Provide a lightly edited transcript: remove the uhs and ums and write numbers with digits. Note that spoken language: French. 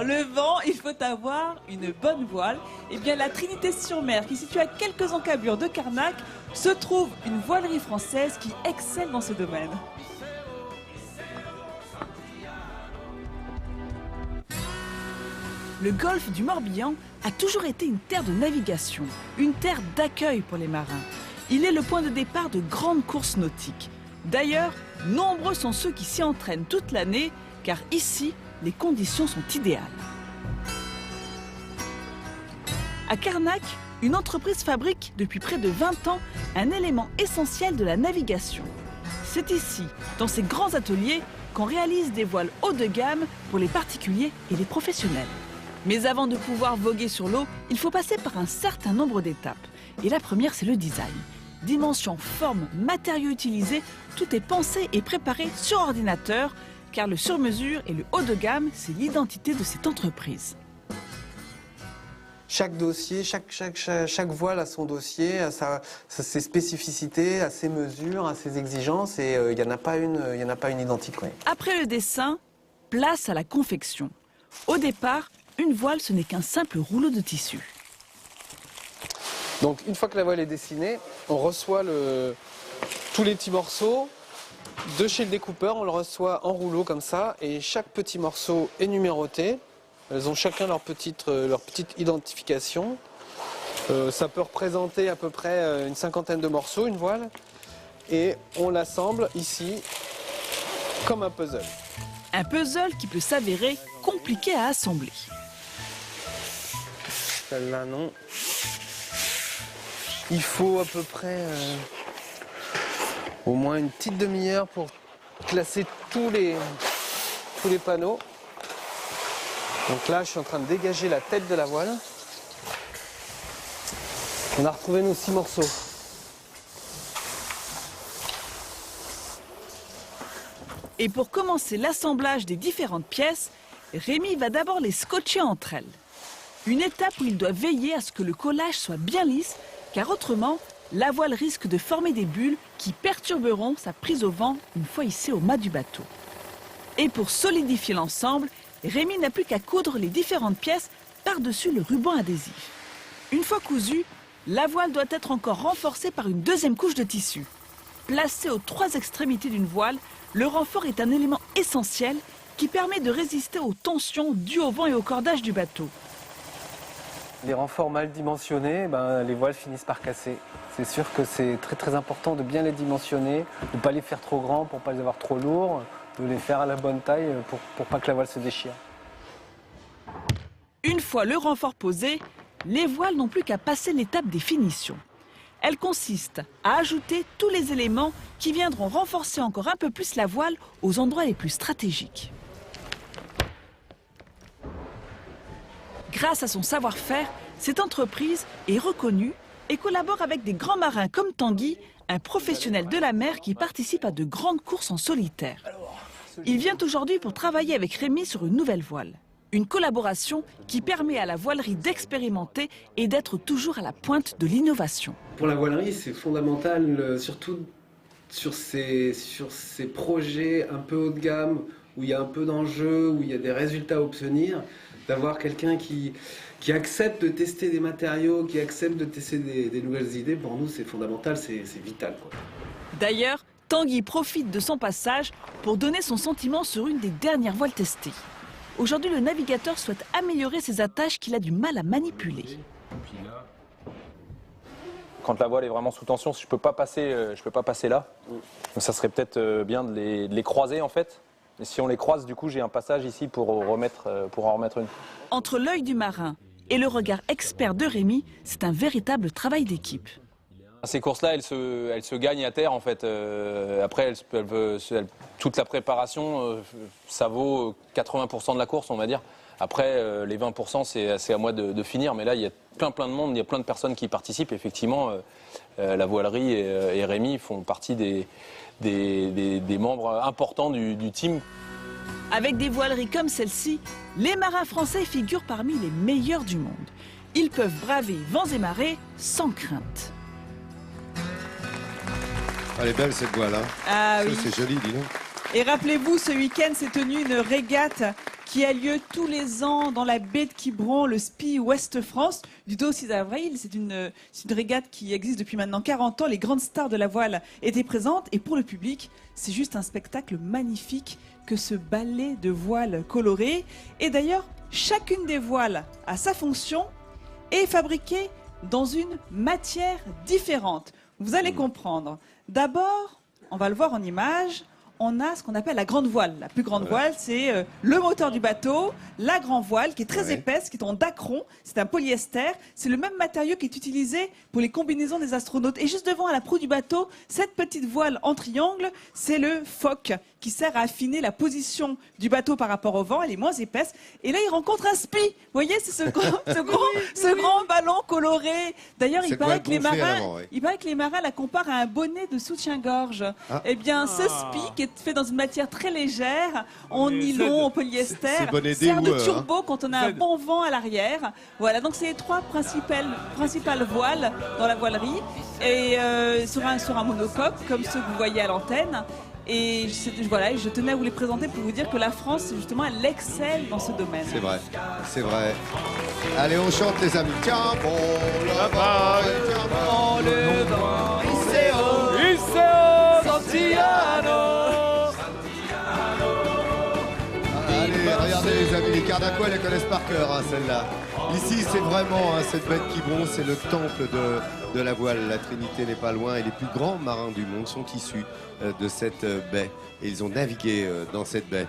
Alors le vent, il faut avoir une bonne voile. Eh bien la Trinité-sur-Mer, qui est située à quelques encablures de Carnac, se trouve une voilerie française qui excelle dans ce domaine. Le golfe du Morbihan a toujours été une terre de navigation, une terre d'accueil pour les marins. Il est le point de départ de grandes courses nautiques. D'ailleurs, nombreux sont ceux qui s'y entraînent toute l'année, car ici, les conditions sont idéales. À Carnac, une entreprise fabrique depuis près de 20 ans un élément essentiel de la navigation. C'est ici, dans ces grands ateliers, qu'on réalise des voiles haut de gamme pour les particuliers et les professionnels. Mais avant de pouvoir voguer sur l'eau, il faut passer par un certain nombre d'étapes. Et la première, c'est le design. Dimension, forme, matériaux utilisés, tout est pensé et préparé sur ordinateur, car le sur-mesure et le haut de gamme, c'est l'identité de cette entreprise. Chaque dossier, chaque voile a son dossier, a ses spécificités, a ses mesures, a ses exigences, et il n'y en a pas une identique. Ouais. Après le dessin, place à la confection. Au départ, une voile, ce n'est qu'un simple rouleau de tissu. Donc une fois que la voile est dessinée, on reçoit tous les petits morceaux de chez le découpeur, on le reçoit en rouleau comme ça, et chaque petit morceau est numéroté. Elles ont chacun leur petite identification. Ça peut représenter à peu près une cinquantaine de morceaux, une voile, et on l'assemble ici comme un puzzle. Un puzzle qui peut s'avérer compliqué à assembler. Celle-là, non. Il faut à peu près au moins une petite demi-heure pour classer tous les panneaux. Donc là, je suis en train de dégager la tête de la voile. On a retrouvé nos 6 morceaux. Et pour commencer l'assemblage des différentes pièces, Rémi va d'abord les scotcher entre elles. Une étape où il doit veiller à ce que le collage soit bien lisse, car autrement, la voile risque de former des bulles qui perturberont sa prise au vent une fois hissée au mât du bateau. Et pour solidifier l'ensemble, Rémi n'a plus qu'à coudre les différentes pièces par-dessus le ruban adhésif. Une fois cousue, la voile doit être encore renforcée par une deuxième couche de tissu. Placé aux 3 extrémités d'une voile, le renfort est un élément essentiel qui permet de résister aux tensions dues au vent et au cordage du bateau. Les renforts mal dimensionnés, les voiles finissent par casser. C'est sûr que c'est très important de bien les dimensionner, de ne pas les faire trop grands pour ne pas les avoir trop lourds, de les faire à la bonne taille pour pas que la voile se déchire. Une fois le renfort posé, les voiles n'ont plus qu'à passer l'étape des finitions. Elle consiste à ajouter tous les éléments qui viendront renforcer encore un peu plus la voile aux endroits les plus stratégiques. Grâce à son savoir-faire, cette entreprise est reconnue et collabore avec des grands marins comme Tanguy, un professionnel de la mer qui participe à de grandes courses en solitaire. Il vient aujourd'hui pour travailler avec Rémi sur une nouvelle voile. Une collaboration qui permet à la voilerie d'expérimenter et d'être toujours à la pointe de l'innovation. Pour la voilerie, c'est fondamental, surtout sur ces projets un peu haut de gamme, où il y a un peu d'enjeu, où il y a des résultats à obtenir, d'avoir quelqu'un qui accepte de tester des matériaux, qui accepte de tester des nouvelles idées. Pour nous, c'est fondamental, c'est vital, quoi. D'ailleurs, Tanguy profite de son passage pour donner son sentiment sur une des dernières voiles testées. Aujourd'hui, le navigateur souhaite améliorer ses attaches qu'il a du mal à manipuler. Quand la voile est vraiment sous tension, je peux pas passer là. Donc ça serait peut-être bien de les croiser en fait. Et si on les croise, du coup, j'ai un passage ici pour en remettre une. Entre l'œil du marin et le regard expert de Rémi, c'est un véritable travail d'équipe. Ces courses-là, elles se gagnent à terre en fait. Après, toute la préparation, ça vaut 80% de la course, on va dire. Après, les 20%, c'est à moi de finir. Mais là, il y a plein de monde, il y a plein de personnes qui participent. Effectivement, la voilerie et Rémi font partie des membres importants du team. Avec des voileries comme celle-ci, les marins français figurent parmi les meilleurs du monde. Ils peuvent braver vents et marées sans crainte. Elle est belle cette voile, hein. Ah ça, oui. c'est joli, dis donc. Et rappelez-vous, ce week-end s'est tenue une régate qui a lieu tous les ans dans la baie de Quiberon, le SPI Ouest-France, du 2 au 6 avril. C'est une régate qui existe depuis maintenant 40 ans. Les grandes stars de la voile étaient présentes. Et pour le public, c'est juste un spectacle magnifique que ce ballet de voiles colorées. Et d'ailleurs, chacune des voiles a sa fonction et est fabriquée dans une matière différente. Vous allez comprendre. D'abord, on va le voir en image, on a ce qu'on appelle la grande voile. La plus grande voile, c'est le moteur du bateau, la grande voile qui est très épaisse, qui est en dacron, c'est un polyester, c'est le même matériau qui est utilisé pour les combinaisons des astronautes. Et juste devant à la proue du bateau, cette petite voile en triangle, c'est le foc qui sert à affiner la position du bateau par rapport au vent, elle est moins épaisse. Et là, il rencontre un SPI. Vous voyez, c'est ce grand ballon coloré. D'ailleurs, il paraît que les marins la comparent à un bonnet de soutien-gorge. Ah. Eh bien, ce SPI, qui est fait dans une matière très légère, en nylon, en polyester, sert de turbo quand on a un bon vent à l'arrière. Voilà, donc c'est les trois principales voiles dans la voilerie. Et sur un monocoque, comme ceux que vous voyez à l'antenne. Et voilà, je tenais à vous les présenter pour vous dire que la France, justement, elle excelle dans ce domaine. C'est vrai, c'est vrai. Allez, on chante les amis. Tiens, bon, le vent, Iseo, Santillano. Allez, regardez les amis, les Cardaquois les connaissent par cœur, hein, celle-là. Ici, c'est vraiment, cette baie de Quiberon, c'est le temple de la voile. La Trinité n'est pas loin et les plus grands marins du monde sont issus de cette baie. Et ils ont navigué dans cette baie.